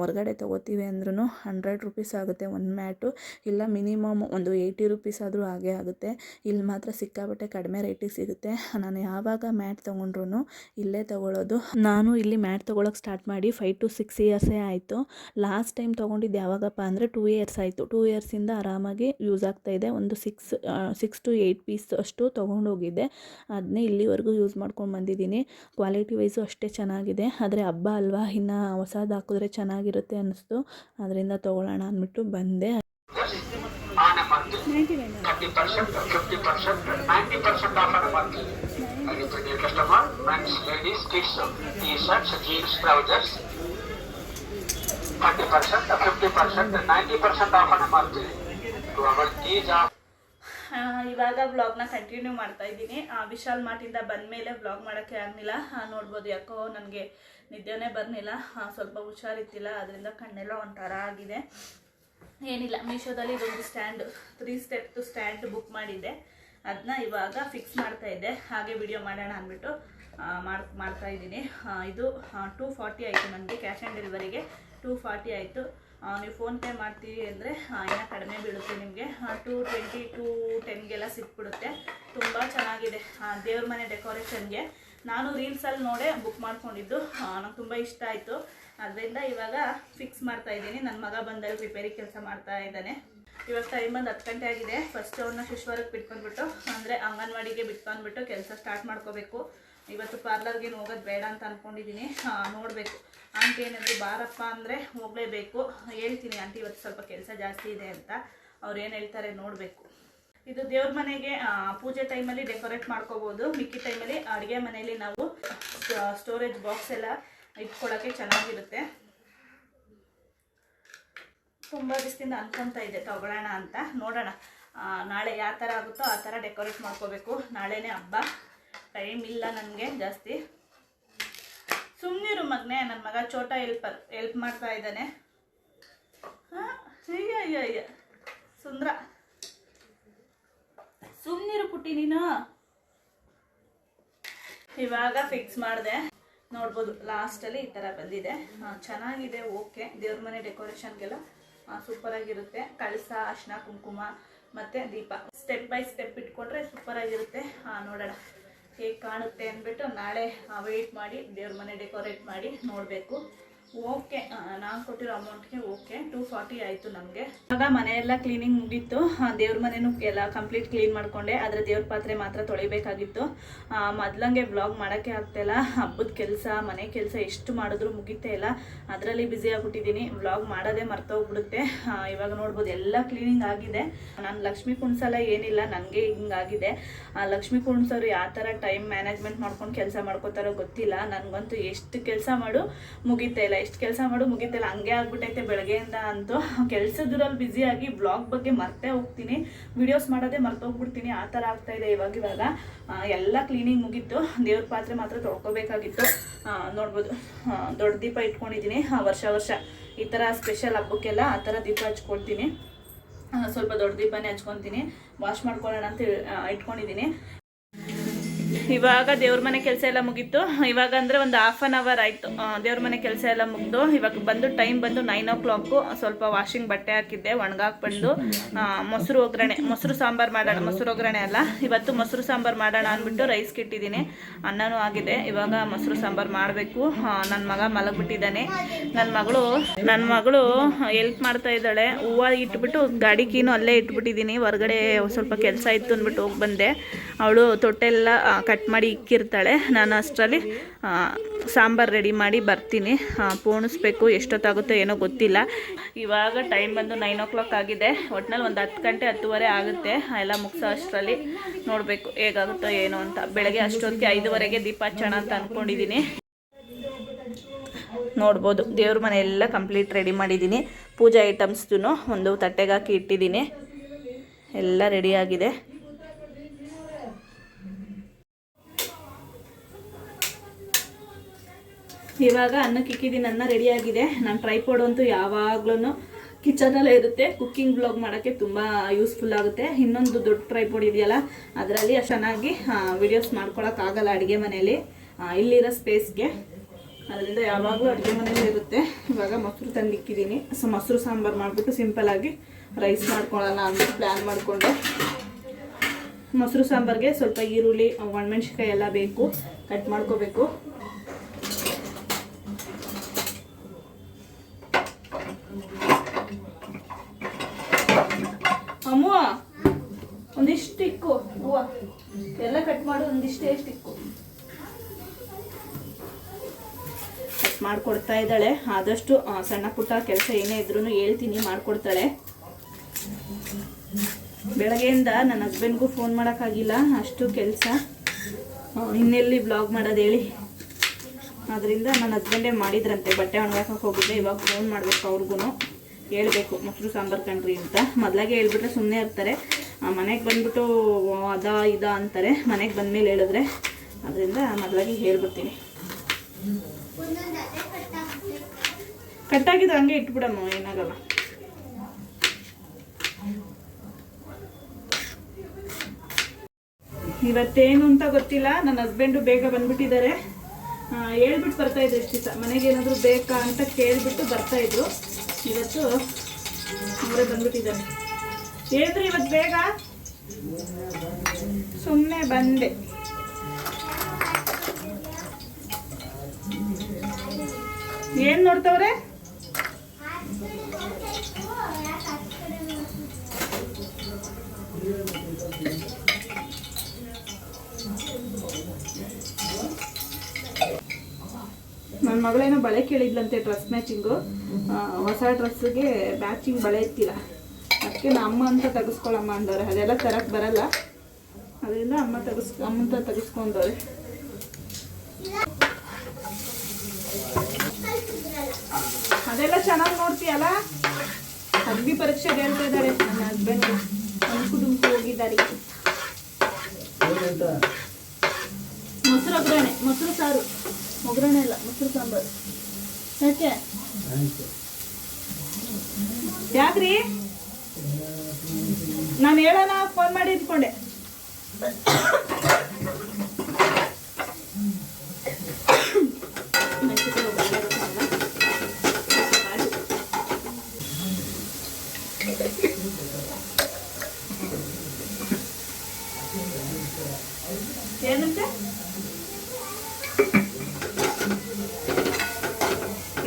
ಹೊರಗಡೆ ತೊಗೋತೀವಿ ಅಂದ್ರೂ 100 ರೂಪೀಸ್ ಆಗುತ್ತೆ ಒಂದು ಮ್ಯಾಟು, ಇಲ್ಲ ಮಿನಿಮಮ್ ಒಂದು 80 ರೂಪೀಸ್ ಆದರೂ ಹಾಗೇ ಆಗುತ್ತೆ. ಇಲ್ಲಿ ಮಾತ್ರ ಸಿಕ್ಕಾಬಟ್ಟೆ ಕಡಿಮೆ ರೇಟಿಗೆ ಸಿಗುತ್ತೆ. ನಾನು ಯಾವಾಗ ಮ್ಯಾಟ್ ತೊಗೊಂಡ್ರು ಇಲ್ಲೇ ತೊಗೊಳ್ಳೋದು. ನಾನು ಇಲ್ಲಿ ಮ್ಯಾಟ್ ತೊಗೊಳಕ್ಕೆ ಸ್ಟಾರ್ಟ್ ಮಾಡಿ 5 to 6 ಇಯರ್ಸೇ ಆಯಿತು. ಲಾಸ್ಟ್ ಟೈಮ್ ತೊಗೊಂಡಿದ್ದು ಯಾವಾಗಪ್ಪ ಅಂದರೆ 2 ಇಯರ್ಸ್ ಆಯಿತು. 2 ಇಯರ್ಸಿಂದ ಆರಾಮಾಗಿ ಯೂಸ್ ಆಗ್ತಾಯಿದೆ. ಒಂದು 6 to 8 ಪೀಸ್ ಅಷ್ಟು ತೊಗೊಂಡೋಗಿದ್ದೆ, ಅದನ್ನೇ ಇಲ್ಲಿವರೆಗೂ ಯೂಸ್ ಮಾಡ್ಕೊಂಡು ಬಂದಿದ್ದೀನಿ. ಕ್ವಾಲಿಟಿ ವೈಸು ಅಷ್ಟೇ ಚೆನ್ನಾಗಿದೆ. ಆದರೆ ಹಬ್ಬ ಅಲ್ವಾ, ಇನ್ನು ಹೊಸದು ಹಾಕಿದ್ರೆ ಚೆನ್ನಾಗಿರುತ್ತೆ ಅನ್ನಿಸ್ತು, ಅದರಿಂದ ತೊಗೊಳ್ಳೋಣ ಅಂದ್ಬಿಟ್ಟು ಬಂದೆ. 30%, 50%, 90% off on a monthly. I repeat, dear customer, men's, ladies, kids, t-shirts, jeans, trousers, 30%, 50%, 90% off on a monthly. To our tees off. ಇವಾಗ ವ್ಲಾಗ್ನ ಕಂಟಿನ್ಯೂ ಮಾಡ್ತಾ ಇದ್ದೀನಿ. ವಿಶಾಲ್ ಮಾರ್ಟಿಂದ ಬಂದಮೇಲೆ ವ್ಲಾಗ್ ಮಾಡೋಕ್ಕೆ ಆಗಲಿಲ್ಲ. ನೋಡ್ಬೋದು, ಯಾಕೋ ನನಗೆ ನಿದ್ದೆನೇ ಬರಲಿಲ್ಲ, ಸ್ವಲ್ಪ ಹುಷಾರಿತ್ತಿಲ್ಲ, ಅದರಿಂದ ಕಣ್ಣೆಲ್ಲ ಒಂಥರ ಆಗಿದೆ. ಏನಿಲ್ಲ, ಮೀಶೋದಲ್ಲಿ ಇದೊಂದು ಸ್ಟ್ಯಾಂಡ್ 3 ಸ್ಟೆಪ್ ಸ್ಟ್ಯಾಂಡ್ ಬುಕ್ ಮಾಡಿದ್ದೆ, ಅದನ್ನ ಇವಾಗ ಫಿಕ್ಸ್ ಮಾಡ್ತಾಯಿದ್ದೆ. ಹಾಗೆ ವಿಡಿಯೋ ಮಾಡೋಣ ಅಂದ್ಬಿಟ್ಟು ಮಾಡ್ತಾಯಿದ್ದೀನಿ. ಇದು 240 ಆಯಿತು ನನಗೆ, ಕ್ಯಾಶ್ ಆನ್ ಡೆಲಿವರಿಗೆ 240 ಆಯಿತು. ನೀವು ಫೋನ್ಪೇ ಮಾಡ್ತೀವಿ ಅಂದರೆ ಇನ್ನೂ ಕಡಿಮೆ ಬೀಳುತ್ತೆ ನಿಮಗೆ, 220 210ಗೆಲ್ಲ ಸಿಕ್ಬಿಡುತ್ತೆ. ತುಂಬ ಚೆನ್ನಾಗಿದೆ ದೇವ್ರ ಮನೆ ಡೆಕೋರೇಷನ್ಗೆ. ನಾನು ರೀಲ್ಸಲ್ಲಿ ನೋಡೇ ಬುಕ್ ಮಾಡ್ಕೊಂಡಿದ್ದು, ನಂಗೆ ತುಂಬ ಇಷ್ಟ ಆಯಿತು. ಅದರಿಂದ ಇವಾಗ ಫಿಕ್ಸ್ ಮಾಡ್ತಾ ಇದ್ದೀನಿ. ನನ್ನ ಮಗ ಬಂದಲ್ಲಿ ರಿಪೇರಿ ಕೆಲಸ ಮಾಡ್ತಾ ಇದ್ದಾನೆ. ಇವಾಗ ಟೈಮ್ ಬಂದು 10 ಗಂಟೆ ಆಗಿದೆ. ಫಸ್ಟ್ ಅವ್ರನ್ನ ಶಿಶ್ವರಕ್ಕೆ ಬಿಟ್ಕೊಂಡ್ಬಿಟ್ಟು, ಅಂದರೆ ಅಂಗನವಾಡಿಗೆ ಬಿಟ್ಕೊಂಡ್ಬಿಟ್ಟು ಕೆಲಸ ಸ್ಟಾರ್ಟ್ ಮಾಡ್ಕೋಬೇಕು. ಇವತ್ತು ಪಾರ್ಲರ್ಗೆ ಹೋಗೋದು ಬೇಡ ಅಂತ ಅಂದ್ಕೊಂಡಿದ್ದೀನಿ. ನೋಡಬೇಕು, ಆಂಟಿ ಏನಾದರೂ ಬಾರಪ್ಪ ಅಂದರೆ ಹೋಗಲೇಬೇಕು. ಹೇಳ್ತೀನಿ ಆಂಟಿ ಇವತ್ತು ಸ್ವಲ್ಪ ಕೆಲಸ ಜಾಸ್ತಿ ಇದೆ ಅಂತ, ಅವ್ರು ಏನು ಹೇಳ್ತಾರೆ ನೋಡಬೇಕು. ಇದು ದೇವ್ರ ಮನೆಗೆ ಪೂಜೆ ಟೈಮಲ್ಲಿ ಡೆಕೋರೇಟ್ ಮಾಡ್ಕೋಬೋದು. ಮಿಕ್ಕಿ ಟೈಮಲ್ಲಿ ಅಡುಗೆ ಮನೆಯಲ್ಲಿ ನಾವು ಸ್ಟೋರೇಜ್ ಬಾಕ್ಸ್ ಎಲ್ಲ ಇಟ್ಕೊಳ್ಳೋಕ್ಕೆ ಚೆನ್ನಾಗಿರುತ್ತೆ. ತುಂಬ ದಿವಸದಿಂದ ಅನ್ಕೊತಾ ಇದೆ ತಗೊಳ್ಳೋಣ ಅಂತ, ನೋಡೋಣ ನಾಳೆ ಯಾವ ಥರ ಆಗುತ್ತೋ ಆ ಥರ ಡೆಕೋರೇಟ್ ಮಾಡ್ಕೋಬೇಕು. ನಾಳೆನೇ ಹಬ್ಬ, ಟೈಮ್ ಇಲ್ಲ ನನಗೆ ಜಾಸ್ತಿ. ಸುಮ್ಮನಿರು ಮಗನೇ, ನನ್ನ ಮಗ ಚೋಟ ಹೆಲ್ಪ್ ಮಾಡ್ತಾ ಇದ್ದಾನೆ. ಅಯ್ಯ ಸುಂದ್ರ, ಸುಮ್ಮನಿರು ಪುಟ್ಟಿ ನೀನು. ಇವಾಗ ಫಿಕ್ಸ್ ಮಾಡಿದೆ, ನೋಡ್ಬೋದು ಲಾಸ್ಟಲ್ಲಿ ಈ ಥರ ಬಂದಿದೆ. ಚೆನ್ನಾಗಿದೆ, ಓಕೆ. ದೇವ್ರ ಮನೆ ಡೆಕೋರೇಷನ್ಗೆಲ್ಲ ಸೂಪರಾಗಿರುತ್ತೆ. ಕಳಸ, ಅರ್ಶಿನ, ಕುಂಕುಮ ಮತ್ತು ದೀಪ ಸ್ಟೆಪ್ ಬೈ ಸ್ಟೆಪ್ ಇಟ್ಕೊಂಡ್ರೆ ಸೂಪರಾಗಿರುತ್ತೆ. ನೋಡೋಣ ಹೇಗೆ ಕಾಣುತ್ತೆ ಅಂದ್ಬಿಟ್ಟು ನಾಳೆ ವೆಯ್ಟ್ ಮಾಡಿ ದೇವ್ರ ಮನೆ ಡೆಕೋರೇಟ್ ಮಾಡಿ ನೋಡಬೇಕು. ಓಕೆ, ನಾನು ಕೊಟ್ಟಿರೋ ಅಮೌಂಟ್ಗೆ ಓಕೆ 240 ಆಯಿತು ನಮಗೆ. ಇವಾಗ ಮನೆಯೆಲ್ಲ ಕ್ಲೀನಿಂಗ್ ಮುಗೀತು. ದೇವ್ರ ಮನೆಯೂ ಎಲ್ಲ ಕಂಪ್ಲೀಟ್ ಕ್ಲೀನ್ ಮಾಡಿಕೊಂಡೆ. ಆದರೆ ದೇವ್ರ ಪಾತ್ರೆ ಮಾತ್ರ ತೊಳಿಬೇಕಾಗಿತ್ತು. ಮೊದಲಂಗೆ ವ್ಲಾಗ್ ಮಾಡೋಕ್ಕೆ ಆಗ್ತಾಯಿಲ್ಲ. ಹಬ್ಬದ ಕೆಲಸ, ಮನೆ ಕೆಲಸ ಎಷ್ಟು ಮಾಡಿದ್ರು ಮುಗಿತೇ ಇಲ್ಲ. ಅದರಲ್ಲಿ ಬ್ಯುಸಿ ಆಗಿಬಿಟ್ಟಿದ್ದೀನಿ. ವ್ಲಾಗ್ ಮಾಡೋದೇ ಮರ್ತೋಗ್ಬಿಡುತ್ತೆ. ಇವಾಗ ನೋಡ್ಬೋದು ಎಲ್ಲ ಕ್ಲೀನಿಂಗ್ ಆಗಿದೆ. ನಾನು ಲಕ್ಷ್ಮೀ ಕುಣ್ಸಲ್ಲ, ಏನಿಲ್ಲ, ನನಗೆ ಹಿಂಗಾಗಿದೆ. ಲಕ್ಷ್ಮೀ ಕುಣ್ಸೋರು ಯಾವ ಥರ ಟೈಮ್ ಮ್ಯಾನೇಜ್ಮೆಂಟ್ ಮಾಡ್ಕೊಂಡು ಕೆಲಸ ಮಾಡ್ಕೋತಾರೋ ಗೊತ್ತಿಲ್ಲ. ನನಗಂತೂ ಎಷ್ಟು ಕೆಲಸ ಮಾಡು ಮುಗಿತೇ ಇಲ್ಲ, ಎಷ್ಟು ಕೆಲಸ ಮಾಡು ಮುಗಿತಿಲ್ಲ, ಹಂಗೆ ಆಗ್ಬಿಟ್ಟೈತೆ ಬೆಳಗ್ಗೆಯಿಂದ ಅಂತೂ. ಕೆಲಸದ್ರಲ್ಲಿ ಬ್ಯುಸಿಯಾಗಿ ಬ್ಲಾಗ್ ಬಗ್ಗೆ ಮರ್ತೇ ಹೋಗ್ತೀನಿ, ವಿಡಿಯೋಸ್ ಮಾಡೋದೇ ಮರ್ತೋಗ್ಬಿಡ್ತೀನಿ, ಆ ಥರ ಆಗ್ತಾಯಿದೆ ಇವಾಗ. ಎಲ್ಲ ಕ್ಲೀನಿಂಗ್ ಮುಗೀತು. ದೇವ್ರ ಪಾತ್ರೆ ಮಾತ್ರ ತೊಳ್ಕೊಬೇಕಾಗಿತ್ತು. ನೋಡ್ಬೋದು, ದೊಡ್ಡ ದೀಪ ಇಟ್ಕೊಂಡಿದ್ದೀನಿ. ವರ್ಷ ಈ ಥರ ಸ್ಪೆಷಲ್ ಹಬ್ಬಕ್ಕೆಲ್ಲ ಆ ಥರ ದೀಪ ಹಚ್ಕೊಳ್ತೀನಿ. ಸ್ವಲ್ಪ ದೊಡ್ಡ ದೀಪನೇ ಹಚ್ಕೊತೀನಿ. ವಾಶ್ ಮಾಡ್ಕೊಳ್ಳೋಣ ಅಂತ ಇಟ್ಕೊಂಡಿದ್ದೀನಿ. ಇವಾಗ ದೇವ್ರ ಮನೆ ಕೆಲಸ ಎಲ್ಲ ಮುಗೀತು. ಇವಾಗ ಅಂದರೆ ಒಂದು 1/2 hour ಆಯಿತು ದೇವ್ರ ಮನೆ ಕೆಲಸ ಎಲ್ಲ ಮುಗಿದು. ಇವಾಗ ಬಂದು ಟೈಮ್ ಬಂದು 9 o'clock. ಸ್ವಲ್ಪ ವಾಷಿಂಗ್ ಬಟ್ಟೆ ಹಾಕಿದ್ದೆ, ಒಣಗಾಕ್ ಬಂದು ಮೊಸರು ಒಗ್ಗರಣೆ, ಮೊಸರು ಸಾಂಬಾರು ಮಾಡೋಣ. ಮೊಸರು ಒಗ್ಗರಣೆ ಅಲ್ಲ, ಇವತ್ತು ಮೊಸರು ಸಾಂಬಾರು ಮಾಡೋಣ ಅಂದ್ಬಿಟ್ಟು ರೈಸ್ಗೆ ಇಟ್ಟಿದ್ದೀನಿ. ಅನ್ನನೂ ಆಗಿದೆ. ಇವಾಗ ಮೊಸರು ಸಾಂಬಾರು ಮಾಡಬೇಕು. ನನ್ನ ಮಗ ಮಲಗಿಬಿಟ್ಟಿದ್ದಾನೆ. ನನ್ನ ಮಗಳು ಹೆಲ್ಪ್ ಮಾಡ್ತಾ ಇದ್ದಾಳೆ. ಹೂವು ಇಟ್ಬಿಟ್ಟು ಗಾಡಿ ಕೀನು ಅಲ್ಲೇ ಇಟ್ಬಿಟ್ಟಿದ್ದೀನಿ. ಹೊರಗಡೆ ಸ್ವಲ್ಪ ಕೆಲಸ ಇತ್ತು ಅಂದ್ಬಿಟ್ಟು ಹೋಗಿ ಬಂದೆ. ಅವಳು ತೊಟ್ಟೆಲ್ಲ ಕಟ್ ಮಾಡಿ ಇಕ್ಕಿರ್ತಾಳೆ. ನಾನು ಅಷ್ಟರಲ್ಲಿ ಸಾಂಬಾರು ರೆಡಿ ಮಾಡಿ ಬರ್ತೀನಿ. ಪೋಣಿಸ್ಬೇಕು, ಎಷ್ಟೊತ್ತಾಗುತ್ತೋ ಏನೋ ಗೊತ್ತಿಲ್ಲ. ಇವಾಗ ಟೈಮ್ ಬಂದು 9 o'clock ಆಗಿದೆ. ಒಟ್ನಲ್ಲಿ ಒಂದು 10 ಗಂಟೆ 10:30 ಆಗುತ್ತೆ ಎಲ್ಲ ಮುಗಿಸೋ ಅಷ್ಟರಲ್ಲಿ. ನೋಡಬೇಕು ಹೇಗಾಗುತ್ತೋ ಏನೋ ಅಂತ. ಬೆಳಗ್ಗೆ ಅಷ್ಟೊತ್ತಿಗೆ 5:30ಗೆ ದೀಪ ಹಚ್ಚೋಣ ಅಂತ ಅಂದ್ಕೊಂಡಿದ್ದೀನಿ. ನೋಡ್ಬೋದು ದೇವ್ರ ಮನೆ ಎಲ್ಲ ಕಂಪ್ಲೀಟ್ ರೆಡಿ ಮಾಡಿದ್ದೀನಿ. ಪೂಜಾ ಐಟಮ್ಸ್ದು ಒಂದು ತಟ್ಟೆಗೆ ಹಾಕಿ ಇಟ್ಟಿದ್ದೀನಿ. ಎಲ್ಲ ರೆಡಿಯಾಗಿದೆ. ಇವಾಗ ಅನ್ನಕ್ಕೆ ಇಕ್ಕಿದ್ದೀನಿ. ಅನ್ನ ರೆಡಿಯಾಗಿದೆ. ನಾನು ಟ್ರೈಪಾಡ್ ಅಂತೂ ಯಾವಾಗ್ಲೂ ಕಿಚನಲ್ಲೇ ಇರುತ್ತೆ. ಕುಕ್ಕಿಂಗ್ ಬ್ಲಾಗ್ ಮಾಡೋಕ್ಕೆ ತುಂಬ ಯೂಸ್ಫುಲ್ ಆಗುತ್ತೆ. ಇನ್ನೊಂದು ದೊಡ್ಡ ಟ್ರೈಪಾಡ್ ಇದೆಯಲ್ಲ, ಅದರಲ್ಲಿ ಅಷ್ಟು ಚೆನ್ನಾಗಿ ವಿಡಿಯೋಸ್ ಮಾಡ್ಕೊಳಕ್ಕಾಗಲ್ಲ ಅಡುಗೆ ಮನೆಯಲ್ಲಿ ಇಲ್ಲಿರೋ ಸ್ಪೇಸ್ಗೆ. ಅದರಿಂದ ಯಾವಾಗಲೂ ಅಡುಗೆ ಮನೆಯಲ್ಲೇ ಇರುತ್ತೆ. ಇವಾಗ ಮೊಸರು ತಂದಿಕ್ಕಿದ್ದೀನಿ. ಮೊಸರು ಸಾಂಬಾರು ಮಾಡಿಬಿಟ್ಟು ಸಿಂಪಲ್ಲಾಗಿ ರೈಸ್ ಮಾಡ್ಕೊಳ್ಳೋಣ ಅಂತ ಪ್ಲ್ಯಾನ್ ಮಾಡಿಕೊಂಡೆ. ಮೊಸರು ಸಾಂಬಾರಿಗೆ ಸ್ವಲ್ಪ ಈರುಳ್ಳಿ, ಒಣಮೆಣ್ಸಿನ್ಕಾಯಿ ಎಲ್ಲ ಬೇಕು, ಕಟ್ ಮಾಡ್ಕೋಬೇಕು. ಅಮ್ಮ ಒಂದಿಷ್ಟು ಇಕ್ಕು ಹೂವು ಎಲ್ಲ ಕಟ್ ಮಾಡು. ಒಂದಿಷ್ಟೇ ಎಷ್ಟು ಇಕ್ಕು ಕಟ್ ಮಾಡಿಕೊಡ್ತಾ ಇದ್ದಾಳೆ. ಆದಷ್ಟು ಸಣ್ಣ ಪುಟ್ಟ ಕೆಲಸ ಏನೇ ಇದ್ರೂ ಹೇಳ್ತೀನಿ, ಮಾಡಿಕೊಡ್ತಾಳೆ. ಬೆಳಗ್ಗೆಯಿಂದ ನನ್ನ ಹಸ್ಬೆಂಡ್ಗೂ ಫೋನ್ ಮಾಡೋಕ್ಕಾಗಿಲ್ಲ, ಅಷ್ಟು ಕೆಲಸ. ಇನ್ನೆಲ್ಲಿ ಬ್ಲಾಗ್ ಮಾಡೋದು ಹೇಳಿ. ಅದರಿಂದ ನನ್ನ ಹಸ್ಬೆಂಡೇ ಮಾಡಿದ್ರಂತೆ. ಬಟ್ಟೆ ಒಣಗಾಕಕ್ಕೆ ಹೋಗಿದ್ದೆ. ಇವಾಗ ಫೋನ್ ಮಾಡಬೇಕು ಅವ್ರಿಗೂ, ಹೇಳ್ಬೇಕು ಮೊಸರು ಸಾಂಬಾರು ಕಣ್ರಿ ಅಂತ. ಮೊದಲಾಗೆ ಹೇಳ್ಬಿಟ್ರೆ ಸುಮ್ಮನೆ ಇರ್ತಾರೆ. ಮನೆಗೆ ಬಂದ್ಬಿಟ್ಟು ಇದ ಅಂತಾರೆ. ಮನೆಗೆ ಬಂದಮೇಲೆ ಹೇಳಿದ್ರೆ, ಅದರಿಂದ ಮೊದಲಾಗಿ ಹೇಳ್ಬಿಡ್ತೀನಿ. ಕಟ್ಟಾಗಿದ್ದು ಹಂಗೆ ಇಟ್ಬಿಡಮ್ಮ, ಏನಾಗಲ್ಲ. ಇವತ್ತೇನು ಅಂತ ಗೊತ್ತಿಲ್ಲ. ನನ್ನ ಹಸ್ಬೆಂಡು ಬೇಗ ಬಂದ್ಬಿಟ್ಟಿದ್ದಾರೆ. ಹೇಳ್ಬಿಟ್ಟು ಬರ್ತಾಯಿದ್ರು ಇಷ್ಟು ದಿವಸ. ಮನೆಗೆ ಏನಾದರೂ ಬೇಕಾ ಅಂತ ಕೇಳಿಬಿಟ್ಟು ಬರ್ತಾಯಿದ್ರು. ಇವತ್ತು ಅವರೇ ಬಂದ್ಬಿಟ್ಟಿದ್ದಾರೆ. ಹೇಳಿದ್ರು ಇವತ್ತು ಬೇಗ, ಸುಮ್ಮನೆ ಬಂದೆ. ಏನು ನೋಡ್ತವ್ರೆ? ನನ್ನ ಮಗಳೇನೋ ಬಳೆ ಕೇಳಿದ್ಲಂತೆ, ಡ್ರೆಸ್ ಮ್ಯಾಚಿಂಗು. ಹೊಸ ಡ್ರೆಸ್ಸಿಗೆ ಮ್ಯಾಚಿಂಗ್ ಬಳೆ ಇತ್ತಿಲ್ಲ. ಅದಕ್ಕೆ ಅಮ್ಮ ಅಂತ ತೆಗೆಸ್ಕೊಳಮ್ಮ ಅಂದವ್ರೆ. ಅದೆಲ್ಲ ತರಕ್ಕೆ ಬರಲ್ಲ, ಅದರಿಂದ ಅಮ್ಮಂತ ತೆಗೆಸ್ಕೊಂಡವ್ರೆ. ಅದೆಲ್ಲ ಚೆನ್ನಾಗಿ ನೋಡ್ತೀಯಲ್ಲ. ಅಗ್ನಿ ಪರೀಕ್ಷೆಗೆ ಹೇಳ್ತಾ ಇದ್ದಾರೆ ನನ್ನ ಹಸ್ಬೆಂಡ್. ಅಂಕು ದುಂಕು ಹೋಗಿದ್ದಾರೆ. ಮೊಸರು ಒಗ್ಗರಣೆ, ಮೊಸರು ಸಾರು, ಒಗ್ಗರಣೆ ಇಲ್ಲ, ಮೊಸರು ಸಾಂಬಾರು. ಯಾಕೆ ಯಾಕ್ರಿ? ನಾನು ಹೇಳೋಣ ಫೋನ್ ಮಾಡಿ ಇಟ್ಕೊಂಡೆ. ಏನಂತೆ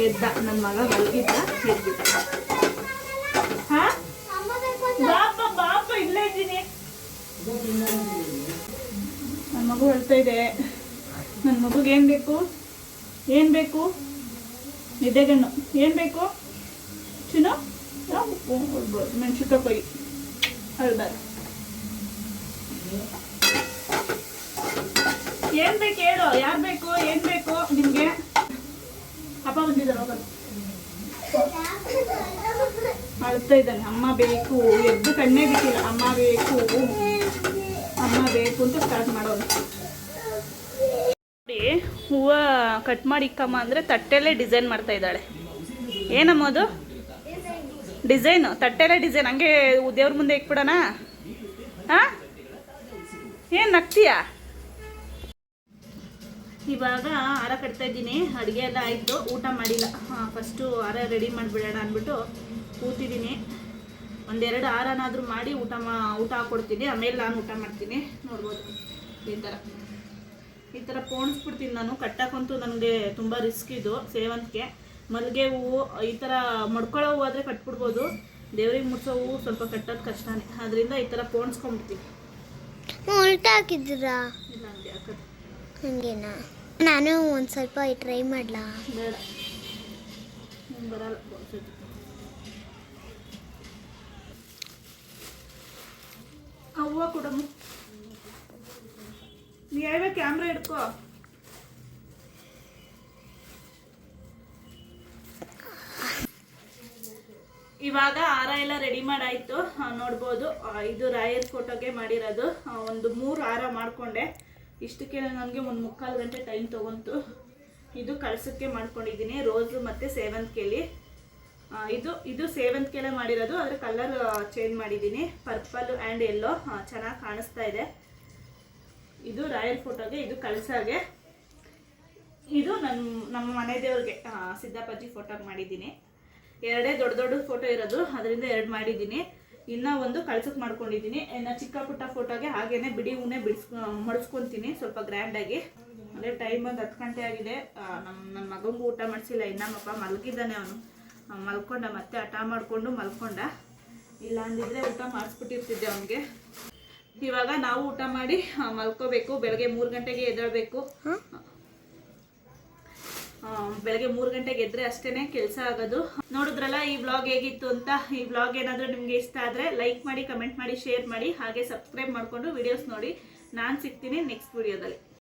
ಎದ್ದ ನನ್ನ ಮಗ ಮಲಗಿದ್ದ, ಎದ್ಬಿಟ್ಟ. ಹಾ ಬಾಪ ಬಾಪ ಇಲ್ಲೇ ಇದ್ದೀನಿ. ನನ್ನ ಮಗು ಹೇಳ್ತಾ ಇದೆ. ನನ್ನ ಮಗುಗೆ ಏನು ಬೇಕು? ಏನು ಬೇಕು? ನಿದ್ದೆಗಣ್ಣು ಏನು ಬೇಕು? ಚಿನ್ನು ಮೆಣಸಿನ್ಕಾಯಿ ಅಳ್ದಾರ. ಏನು ಬೇಕು ಹೇಳು? ಯಾರು ಬೇಕು? ಏನು ಬೇಕು ನಿಮಗೆ? ಅಪ್ಪ ಬಂದಿದ್ದಾರೆ, ಹೋಗೋದು. ಅಳ್ತಾ ಇದ್ದಾನೆ. ಅಮ್ಮ ಬೇಕು, ಎದ್ದು ಕಣ್ಣೇ ಬಿಟ್ಟಿಲ್ಲ. ಅಮ್ಮ ಬೇಕು, ಅಮ್ಮ ಬೇಕು ಅಂತ ಸ್ಟಾರ್ಟ್ ಮಾಡೋದು. ನೋಡಿ, ಹೂವು ಕಟ್ ಮಾಡಿ ಇಕ್ಕಮ್ಮ ಅಂದರೆ ತಟ್ಟೆಲ್ಲೇ ಡಿಸೈನ್ ಮಾಡ್ತಾ ಇದ್ದಾಳೆ. ಏನಮ್ಮ ಅದು ಡಿಸೈನು? ತಟ್ಟೆಲ್ಲೇ ಡಿಸೈನ್. ಹಂಗೆ ದೇವ್ರ ಮುಂದೆ ಇಕ್ಬಿಡೋಣ? ಹಾಂ, ಏನು ನಗ್ತೀಯಾ? ಇವಾಗ ಹಾರ ಕಟ್ತಾ ಇದ್ದೀನಿ. ಅಡುಗೆ ಎಲ್ಲ ಆಯಿತು, ಊಟ ಮಾಡಿಲ್ಲ. ಫಸ್ಟು ಹಾರ ರೆಡಿ ಮಾಡಿಬಿಡೋಣ ಅಂದ್ಬಿಟ್ಟು ಕೂತಿದ್ದೀನಿ. ಒಂದೆರಡು ಹಾರನಾದರೂ ಮಾಡಿ ಊಟ ಹಾಕ್ಕೊಡ್ತೀನಿ. ಆಮೇಲೆ ನಾನು ಊಟ ಮಾಡ್ತೀನಿ. ನೋಡ್ಬೋದು ಈ ಥರ ಪೋಣಿಸ್ಬಿಡ್ತೀನಿ ನಾನು. ಕಟ್ಟಕ್ಕಂತೂ ನನಗೆ ತುಂಬ ರಿಸ್ಕ್ ಇದು. ಸೇವಂತಿಗೆ, ಮಲ್ಲಿಗೆ ಹೂವು ಈ ಥರ ಮಡ್ಕೊಳ್ಳೋ ಹೂವು ಆದರೆ ಕಟ್ಬಿಡ್ಬೋದು. ದೇವ್ರಿಗೆ ಮುಟ್ಸೋ ಹೂವು ಸ್ವಲ್ಪ ಕಟ್ಟೋದು ಕಷ್ಟನೇ. ಅದರಿಂದ ಈ ಥರ ಪೋಣಿಸ್ಕೊಂಡ್ಬಿಡ್ತೀನಿ. ಉಲ್ಟಾ ಹಾಕಿದ್ದೀರಾ? ಇಲ್ಲ ನನಗೆ ಹಾಕೋದು ಹಂಗೇನಾ? ನಾನು ಒಂದು ಸ್ವಲ್ಪ ಟ್ರೈ ಮಾಡಲಾ? ಬೇಡ, ನಂಗೆ ಬರಲ್ಲ ಬೋಳ್ಸೋದು. ಹೂವು ಕೊಡಮ್ಮ, ನೀ ಯಾವ ಕ್ಯಾಮ್ರಾ ಹಿಡ್ಕೋ. ಇವಾಗ ಹಾರ ಎಲ್ಲ ರೆಡಿ ಮಾಡಾಯಿತು, ನೋಡ್ಬೋದು. ಇದು ರಾಯರ್ ಫೋಟೋಗೆ ಮಾಡಿರೋದು. ಒಂದು 3 ಹಾರ ಮಾಡಿಕೊಂಡೆ. ಇಷ್ಟಕ್ಕೆ ನನಗೆ ಒಂದು 3/4 ಗಂಟೆ ಟೈಮ್ ತೊಗೊಂತು. ಇದು ಕಳಸಕ್ಕೆ ಮಾಡ್ಕೊಂಡಿದ್ದೀನಿ, ರೋಸು ಮತ್ತು ಸೇವಂತಿಗೆಲಿ. ಇದು ಸೇವಂತಿಗೆಲೆ ಮಾಡಿರೋದು, ಆದರೆ ಕಲರ್ ಚೇಂಜ್ ಮಾಡಿದ್ದೀನಿ, ಪರ್ಪಲ್ ಆ್ಯಂಡ್ ಯೆಲ್ಲೋ. ಚೆನ್ನಾಗಿ ಕಾಣಿಸ್ತಾ ಇದೆ. ಇದು ರಾಯರ್ ಫೋಟೋಗೆ, ಇದು ಕಳಸಾಗೆ. ಇದು ನಮ್ಮ ಮನೆ ದೇವ್ರಿಗೆ ಸಿದ್ದಪ್ಪಾಜಿ ಫೋಟೋಗೆ ಮಾಡಿದ್ದೀನಿ. 2 ದೊಡ್ಡ ಫೋಟೋ ಇರೋದು, ಅದರಿಂದ 2 ಮಾಡಿದ್ದೀನಿ. ಇನ್ನೂ ಒಂದು ಕಳ್ಸಕ್ಕೆ ಮಾಡ್ಕೊಂಡಿದ್ದೀನಿ. ಇನ್ನು ಚಿಕ್ಕ ಪುಟ್ಟ ಫೋಟೋಗೆ ಹಾಗೇನೆ ಬಿಡಿ ಹೂನೇ ಮಡಿಸ್ಕೊತೀನಿ ಸ್ವಲ್ಪ ಗ್ರ್ಯಾಂಡಾಗಿ. ಅಂದರೆ ಟೈಮ್ ಒಂದು 10 ಗಂಟೆ ಆಗಿದೆ. ನನ್ನ ಮಗಂಗೂ ಊಟ ಮಾಡಿಸಿಲ್ಲ, ಇನ್ನಮ್ಮಪ್ಪ ಮಲಗಿದ್ದಾನೆ. ಅವನು ಮಲ್ಕೊಂಡ, ಮತ್ತೆ ಹಠ ಮಾಡಿಕೊಂಡು ಮಲ್ಕೊಂಡ. ಇಲ್ಲ ಅಂದಿದ್ರೆ ಊಟ ಮಾಡಿಸ್ಬಿಟ್ಟಿರ್ತಿದ್ದೆ ಅವನಿಗೆ. ಇವಾಗ ನಾವು ಊಟ ಮಾಡಿ ಮಲ್ಕೋಬೇಕು. ಬೆಳಗ್ಗೆ 3 ಗಂಟೆಗೆ ಎದ್ದೇಳಬೇಕು. ಬೆಳಗ್ಗೆ 3 ಗಂಟೆಗೆ ಎದ್ರೆ ಅಷ್ಟೇ ಕೆಲಸ ಆಗೋದು. ನೋಡಿದ್ರಲ್ಲ ಈ ವ್ಲಾಗ್ ಹೇಗಿತ್ತು ಅಂತ. ಈ ವ್ಲಾಗ್ ಏನಾದರೂ ನಿಮಗೆ ಇಷ್ಟ ಆದರೆ ಲೈಕ್ ಮಾಡಿ, ಕಮೆಂಟ್ ಮಾಡಿ, ಶೇರ್ ಮಾಡಿ, ಹಾಗೆ ಸಬ್ಸ್ಕ್ರೈಬ್ ಮಾಡಿಕೊಂಡು ವಿಡಿಯೋಸ್ ನೋಡಿ. ನಾನು ಸಿಗ್ತೀನಿ ನೆಕ್ಸ್ಟ್ ವಿಡಿಯೋದಲ್ಲಿ.